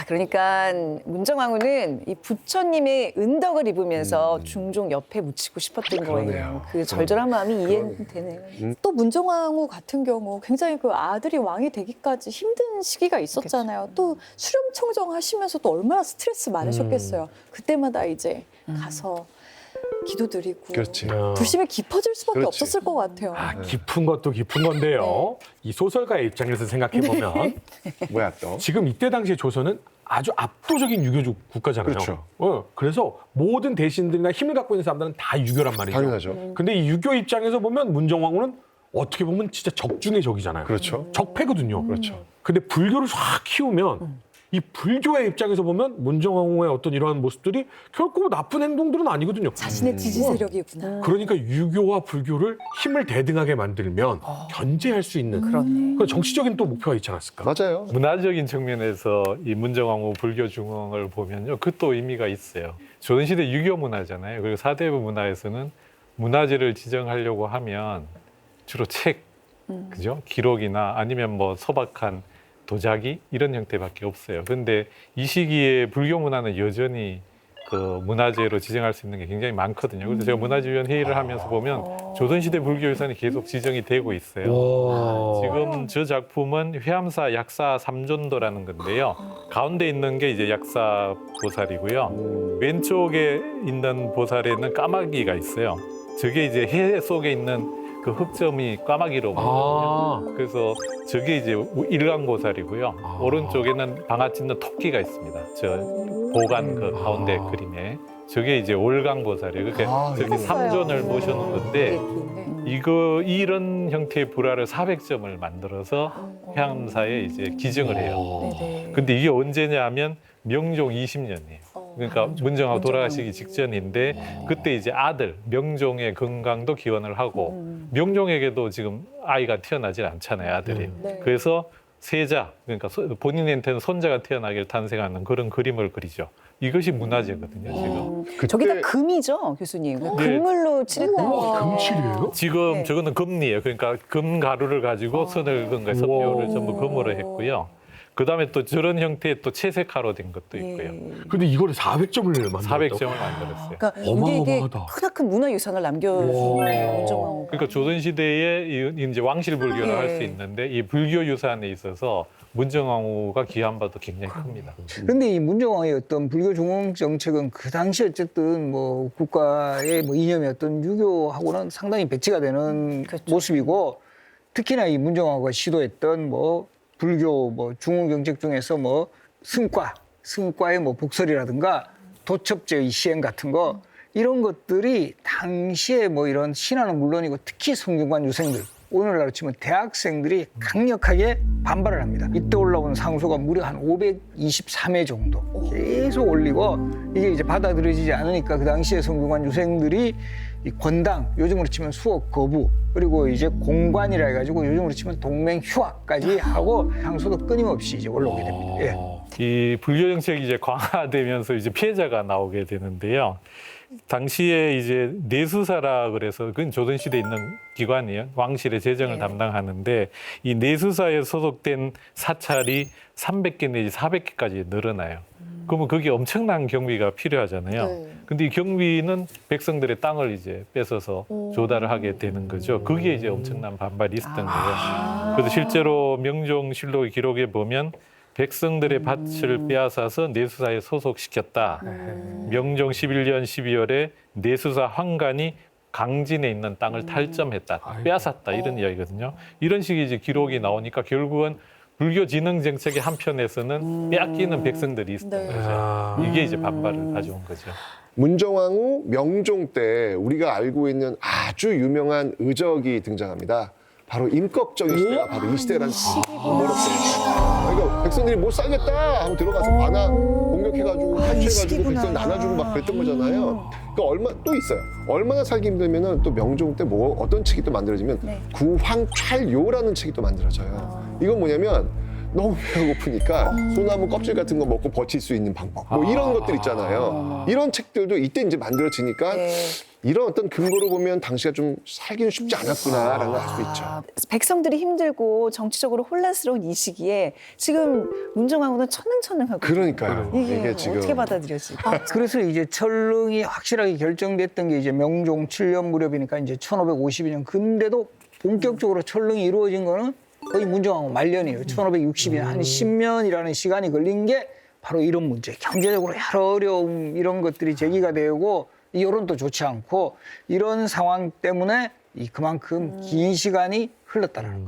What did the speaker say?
그러니까 문정왕후는 이 부처님의 은덕을 입으면서 중종 옆에 묻히고 싶었던 거예요. 그 절절한 마음이 이해되네요. 또 문정왕후 같은 경우 굉장히 그 아들이 왕이 되기까지 힘든 시기가 있었잖아요. 또 수렴청정 하시면서도 얼마나 스트레스 많으셨겠어요. 그때마다 이제 가서 기도드리고 그렇지. 불심이 깊어질 수밖에 그렇지. 없었을 것 같아요. 깊은 것도 깊은 건데요. 이 소설가의 입장에서 생각해보면 뭐야 또? 지금 이때 당시에 조선은 아주 압도적인 유교적 국가잖아요. 그렇죠. 그래서 모든 대신들이나 힘을 갖고 있는 사람들은 다 유교란 말이죠. 당연하죠. 근데 이 유교 입장에서 보면 문정왕후는 어떻게 보면 진짜 적 중의 적이잖아요. 그렇죠. 적폐거든요. 그렇죠. 근데 불교를 확 키우면 이 불교의 입장에서 보면 문정왕후의 어떤 이러한 모습들이 결코 나쁜 행동들은 아니거든요. 자신의 지지 세력이구나. 그러니까 유교와 불교를 힘을 대등하게 만들면 견제할 수 있는 그렇네. 그 정치적인 또 목표가 있지 않았을까? 맞아요. 문화적인 측면에서 이 문정왕후 불교 중흥을 보면요, 그 또 의미가 있어요. 조선시대 유교 문화잖아요. 그리고 사대부 문화에서는 문화재를 지정하려고 하면 주로 책, 그죠? 기록이나 아니면 뭐 소박한 도자기 이런 형태밖에 없어요. 그런데 이 시기에 불교 문화는 여전히 그 문화재로 지정할 수 있는 게 굉장히 많거든요. 그래서 제가 문화재위원 회의를 하면서 보면 조선시대 불교 유산이 계속 지정이 되고 있어요. 지금 저 작품은 회암사 약사 삼존도라는 건데요. 가운데 있는 게 이제 약사 보살이고요. 왼쪽에 있는 보살에는 까마귀가 있어요. 저게 이제 해 속에 있는 그 흑점이 까마귀로 보거든요. 그래서 저게 이제 일광보살이고요. 오른쪽에는 방아 찢는 토끼가 있습니다. 저 보관 그 가운데 그림에 저게 이제 올광보살이에요. 그렇게 저렇게 삼존을 모셔놓은 건데 이런 형태의 불화를 400점을 만들어서 회암사에 이제 기증을 해요. 근데 이게 언제냐 하면 명종 20년이에요. 그러니까 문정왕후 돌아가시기 직전인데 그때 이제 아들 명종의 건강도 기원을 하고 명종에게도 지금 아이가 태어나질 않잖아요, 아들이. 그래서 세자, 그러니까 본인한테는 손자가 태어나길 탄생하는 그런 그림을 그리죠. 이것이 문화재거든요, 지금. 저게 다 금이죠, 교수님. 네. 금물로 칠했다는 얘기죠. 금칠이에요? 지금 네. 저거는 금리예요. 그러니까 금 가루를 가지고 선을 그은 거에 섭료를 전부 금으로 했고요. 그다음에 또 저런 형태의 또 채색화로 된 것도 있고요. 근데 이거를 400점을 만들었다고? 400점을 만들었어요. 그러니까 우리에게 어마어마하다. 크나큰 문화유산을 남겨주네요, 문정왕후. 그러니까 조선시대에 이제 왕실 불교를 네. 할 수 있는데 이 불교 유산에 있어서 문정왕후가 기한 바도 굉장히 큽니다. 그런데 이 문정왕의 어떤 불교 중흥 정책은 그 당시 어쨌든 뭐 국가의 뭐 이념이 어떤 유교하고는 상당히 배치가 되는 모습이고 특히나 이 문정왕후가 시도했던 뭐 불교 뭐 중흥 정책 중에서 뭐 승과의 뭐 복설이라든가 도첩제의 시행 같은 거 이런 것들이 당시에 뭐 이런 신하는 물론이고 특히 성균관 유생들 오늘날로 치면 대학생들이 강력하게 반발을 합니다. 이때 올라온 상소가 무려 한 523회 정도 계속 올리고 이게 이제 받아들여지지 않으니까 그 당시에 성균관 유생들이 이 권당, 요즘으로 치면 수업 거부, 그리고 이제 공관이라 해가지고 요즘으로 치면 동맹 휴학까지 하고 상소도 끊임없이 이제 올라오게 됩니다. 예. 이 불교 정책이 이제 강화되면서 이제 피해자가 나오게 되는데요. 당시에 이제 내수사라 그래서 그건 조선시대에 있는 기관이에요. 왕실의 재정을 담당하는데 이 내수사에 소속된 사찰이 300개 내지 400개까지 늘어나요. 그러면 그게 엄청난 경비가 필요하잖아요. 근데 이 경비는 백성들의 땅을 이제 뺏어서 조달을 하게 되는 거죠. 그게 이제 엄청난 반발이 있었던 거예요. 그래서 실제로 명종실록 기록에 보면 백성들의 밭을 빼앗아서 내수사에 소속시켰다. 명종 11년 12월에 내수사 황간이 강진에 있는 땅을 탈점했다. 빼앗았다. 이런 이야기거든요. 이런 식의 이제 기록이 나오니까 결국은 불교 진흥 정책의 한편에서는 빼앗기는 백성들이 있었던 거죠. 이게 이제 반발을 가져온 거죠. 문정왕후 명종 때 우리가 알고 있는 아주 유명한 의적이 등장합니다. 바로 임꺽정의 시대가 바로 이 시대라는 어렵습니다. 그러니까 백성들이 못 살겠다 하고 들어가서 관아 공격해가지고 탈취해가지고 백성 나눠주고 막 그랬던 거잖아요. 그러니까 또 있어요. 얼마나 살기 힘들면은 또 명종 때 뭐 어떤 책이 또 만들어지면 구황찰요라는 책이 또 만들어져요. 이건 뭐냐면 너무 배가 고프니까 소나무 껍질 같은 거 먹고 버틸 수 있는 방법 뭐 이런 것들 있잖아요. 이런 책들도 이때 이제 만들어지니까 네. 이런 어떤 근거로 보면 당시가 좀 살기는 쉽지 않았구나라는 걸 알 수 있죠. 백성들이 힘들고 정치적으로 혼란스러운 이 시기에 지금 문정왕후는 천능천능하고 그러니까요. 이게 지금 어떻게 받아들여질까? 그래서 이제 철릉이 확실하게 결정됐던 게 이제 명종 7년 무렵이니까 이제 1552년. 근데도 본격적으로 철릉이 이루어진 거는 거의 문정왕후 말년이에요. 1560년 한 10년이라는 시간이 걸린 게 바로 이런 문제. 경제적으로 여러 어려움 이런 것들이 제기가 되고 여론도 좋지 않고 이런 상황 때문에 그만큼 긴 시간이 흘렀다는 거죠.